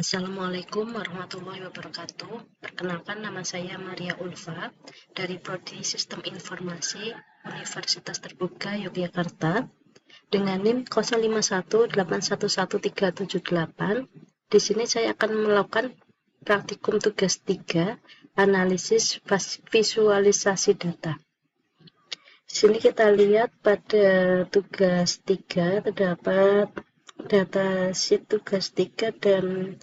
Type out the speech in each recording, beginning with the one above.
Assalamualaikum warahmatullahi wabarakatuh. Perkenalkan, nama saya Maria Ulfa dari Prodi Sistem Informasi Universitas Terbuka Yogyakarta dengan NIM 0518111378. Di sini saya akan melakukan praktikum tugas 3, analisis visualisasi data. Di sini kita lihat pada tugas 3 terdapat data sheet tugas 3 dan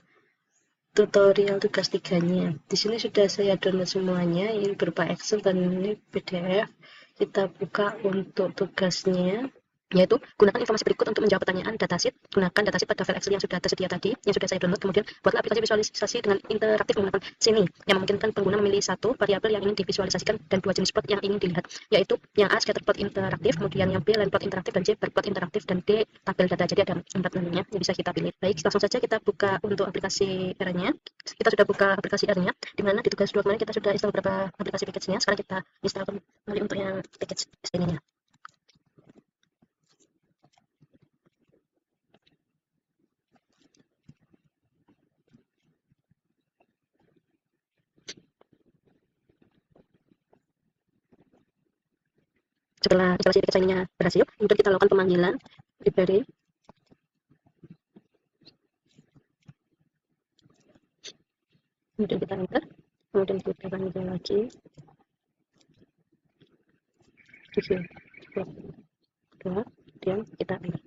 tutorial tugas 3-nya. Di sini sudah saya download semuanya, ini berupa Excel dan ini PDF. Kita buka untuk tugasnya, yaitu gunakan informasi berikut untuk menjawab pertanyaan datasheet. Gunakan datasheet pada file Excel yang sudah tersedia tadi, yang sudah saya download. Kemudian buatlah aplikasi visualisasi dengan interaktif menggunakan sini, yang memungkinkan pengguna memilih satu variabel yang ingin divisualisasikan dan dua jenis plot yang ingin dilihat, yaitu yang A scatterplot interaktif, kemudian yang B line plot interaktif, dan C barplot interaktif, dan D tabel data. Jadi ada 4 menunya yang bisa kita pilih. Baik, langsung saja kita buka untuk aplikasi R-nya. Kita sudah buka aplikasi R-nya, di mana di tugas 2 kemarin kita sudah install beberapa aplikasi package-nya. Sekarang kita install kembali untuk yang package ini-nya. Setelah instalasi package ini berhasil, kemudian kita lakukan pemanggilan library. Kemudian kita enter, kemudian kita panggil lagi. Kemudian kita enter.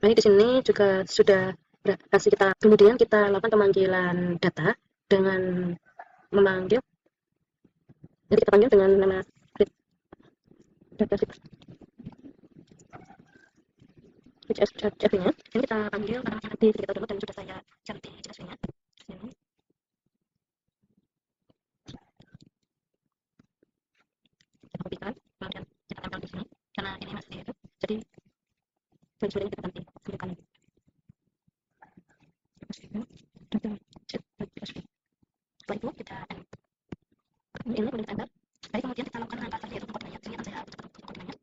Nah, di sini juga sudah berhasil kita. Kemudian kita lakukan pemanggilan data dengan memanggil. Jadi kita panggil dengan nama data CSV-nya. Ini kita panggil karena nanti kita download dan sudah saya cari di CSV-nya. Sini. Kita kopikan, kemudian kita tempel di sini. Karena ini masih itu, jadi file kita ganti kembali. Data CSV. Setelah itu kita ini kemudian kita enter. Baik, kemudian kita lakukan lempar tadi, yaitu kodenya. Sini akan saya butuhkan kodenya.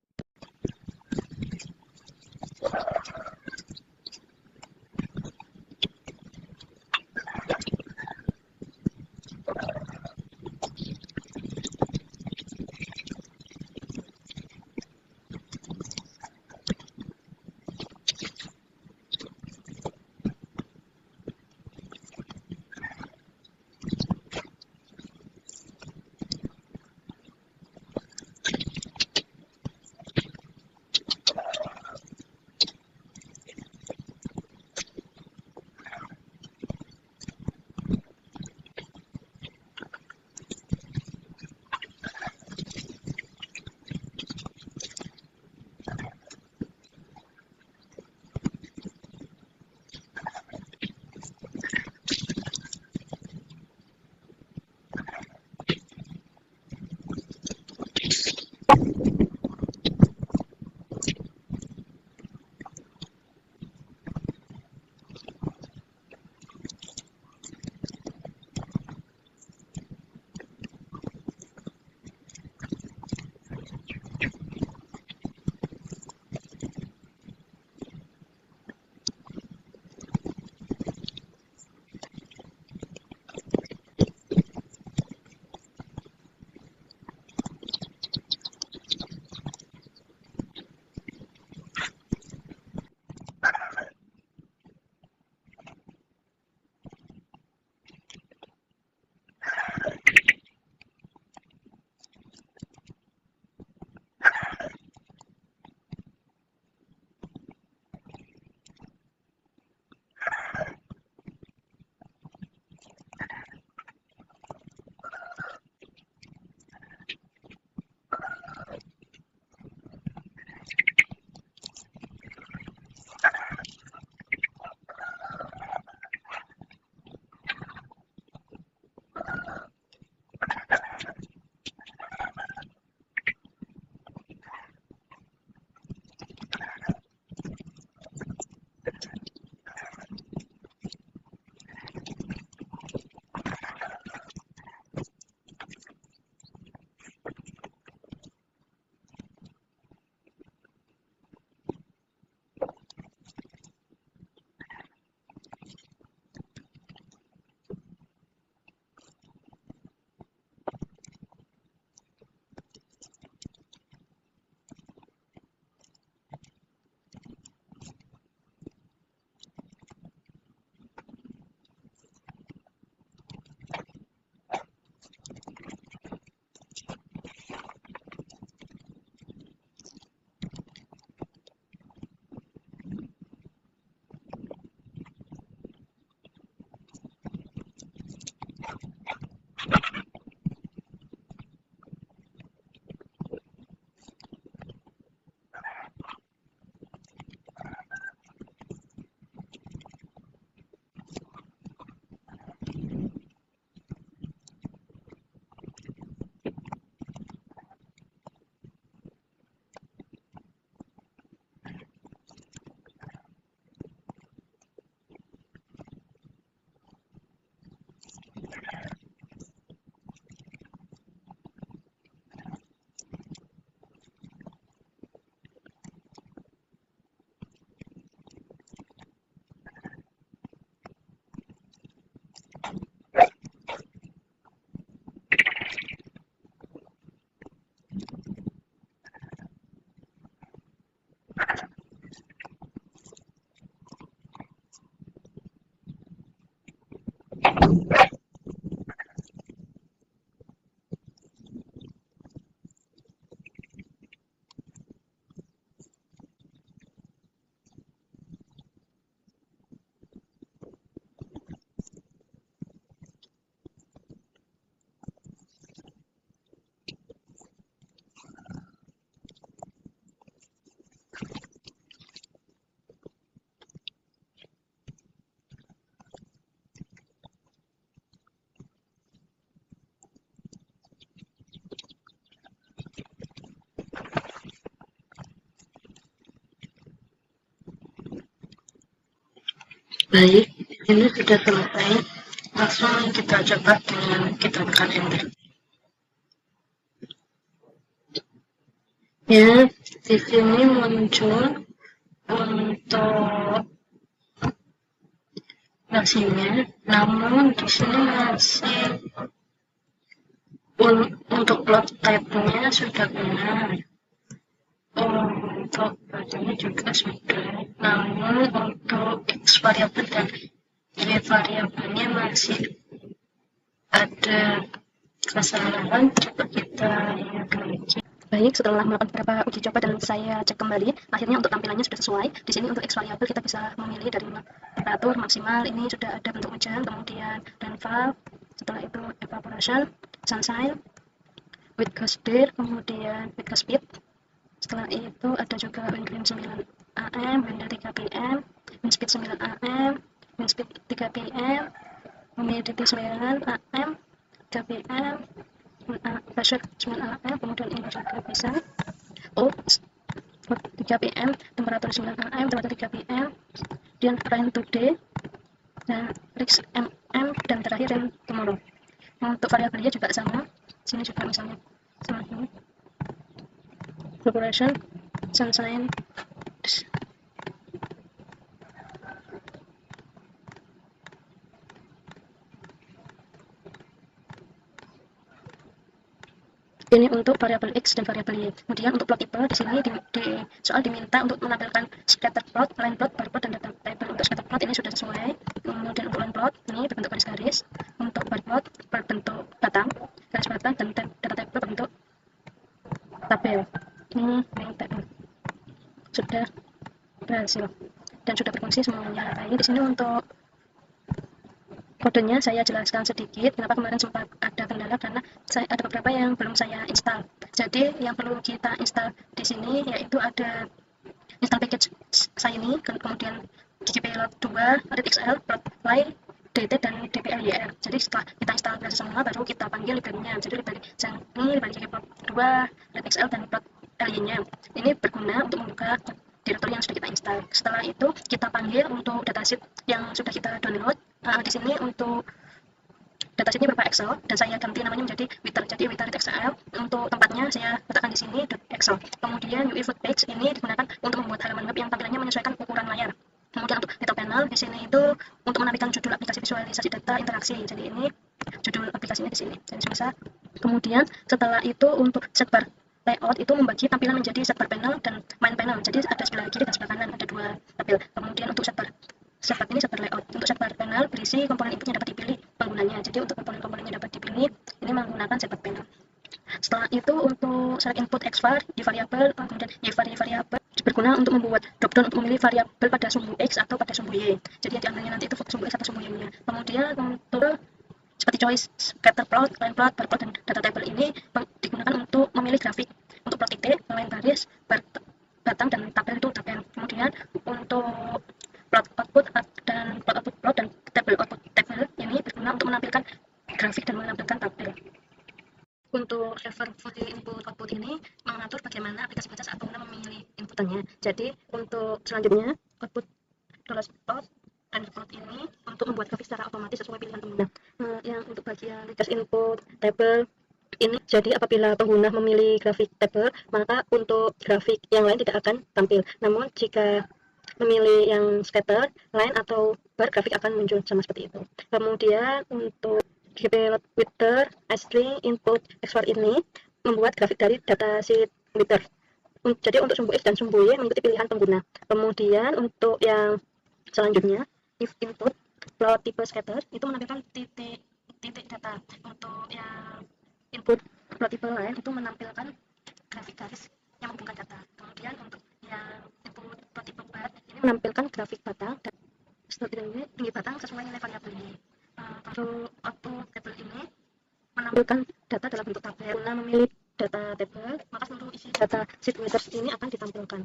Baik, ini sudah selesai. Langsung kita coba dengan kita tekan enter. Ya, di sini muncul untuk versinya, namun di sini masih untuk plot type-nya sudah benar. Untuk bacanya juga sudah, namun untuk X variabel dan Y variabelnya masih ada kesalahan. Coba kita lihat lagi. Baik, setelah melakukan beberapa uji coba dan saya cek kembali, akhirnya untuk tampilannya sudah sesuai. Di sini untuk X variabel kita bisa memilih dari temperatur maksimal, ini sudah ada bentuk hujan, kemudian rainfall, setelah itu evaporation, sunshine, wind gust speed, kemudian wind gust speed. Setelah itu ada juga wind cream 9 AM, wind 3 PM, wind speed 9 AM, wind speed 3 PM, humidity 9 AM, 3 PM, pressure 9 AM, kemudian ini juga bisa 3 PM, temperatur 9 AM, temperatur 3 PM, dan rain today, dan risk MM, dan terakhir rain tomorrow. Untuk variabelnya juga sama, sini juga misalnya sama ini, evaporation, sunshine. Ini untuk variabel X dan variabel Y. Kemudian untuk plot tipe di sini soal diminta untuk menampilkan scatter plot, line plot, bar plot, dan data table. Untuk scatter plot ini sudah sesuai. Kemudian untuk line plot ini berbentuk garis-garis. Untuk bar plot berbentuk batang, garis batang, dan data table berbentuk tabel. Ini tabel sudah berhasil dan sudah berfungsi semuanya. Baik, di sini untuk kodenya saya jelaskan sedikit. Kenapa kemarin sempat ada kendala, karena ada beberapa yang belum saya install. Jadi yang perlu kita install di sini yaitu ada install package Shiny, kemudian ggplot 2, readxl, plotly, dt, dan dplyr. Jadi setelah kita install semua, baru kita panggil library-nya. Jadi library Shiny, library ggplot 2, readxl, dan plotly-nya. Ini berguna untuk membuka direktori yang sudah kita install. Setelah itu kita panggil untuk datasheet yang sudah kita download. Di sini untuk datasheetnya berupa Excel dan saya ganti namanya menjadi Wither. Jadi Wither XL. Untuk tempatnya saya letakkan di sini Excel. Kemudian UI Food Page ini digunakan untuk membuat halaman web yang tampilannya menyesuaikan ukuran layar. Kemudian untuk data panel di sini itu untuk menampilkan judul aplikasi visualisasi data interaksi. Jadi ini judul aplikasinya di sini. Jadi bisa. Kemudian setelah itu untuk setbar layout itu membagi tampilan menjadi setbar panel dan main panel. Jadi ada sebelah kiri dan sebelah kanan, ada dua tabel. Kemudian untuk setbar ini setbar layout. Untuk setbar panel berisi komponen input yang dapat dipilih penggunanya. Jadi untuk komponen-komponen yang dapat dipilih ini menggunakan setbar panel. Setelah itu untuk select input X var di variabel, kemudian Y variabel berguna untuk membuat dropdown untuk memilih variabel pada sumbu X atau pada sumbu Y. Jadi yang diambilnya nanti itu sumbu X atau sumbu Y-nya. Kemudian untuk seperti choice, scatter plot, line plot, bar plot, dan data table ini digunakan untuk memilih grafik. Untuk plot titik, line baris, batang, dan tabel itu tabel. Kemudian untuk plot output dan plot output plot dan table output table ini berguna untuk menampilkan grafik dan menampilkan tabel. Untuk server file input output ini mengatur bagaimana aplikasi baca saat pengguna memilih inputannya. Jadi untuk selanjutnya output plot dan plot ini untuk membuat grafik secara otomatis sesuai pilihan pengguna. Yang untuk bagian request input table ini, jadi apabila pengguna memilih grafik table, maka untuk grafik yang lain tidak akan tampil. Namun jika memilih yang scatter, line, atau bar, grafik akan muncul sama seperti itu. Kemudian untuk ggplot Wither string input X var ini membuat grafik dari datasheet Wither. Jadi untuk sumbu X dan sumbu Y mengikuti pilihan pengguna. Kemudian untuk yang selanjutnya, if input plot tipe scatter itu menampilkan titik data. Untuk yang input plot tipe line itu menampilkan grafik garis yang menghubungkan data. Kemudian untuk yang input plot tipe bar ini menampilkan grafik batang dan tinggi batang sesuai nilai variabel ini. Untuk output table ini menampilkan data dalam bentuk tabel. Guna memilih data table, maka seluruh isi data sheet Wither ini akan ditampilkan.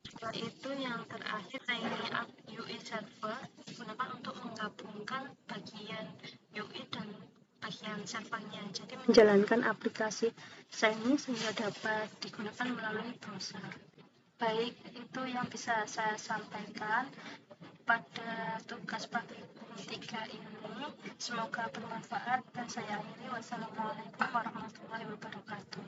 Setelah itu yang terakhir, TinyUp UI server digunakan untuk menggabungkan bagian UI dan bagian servernya. Jadi menjalankan aplikasi Shiny sehingga dapat digunakan melalui browser. Baik, itu yang bisa saya sampaikan pada tugas praktikum 3 ini. Semoga bermanfaat dan saya akhiri. Wassalamualaikum warahmatullahi wabarakatuh.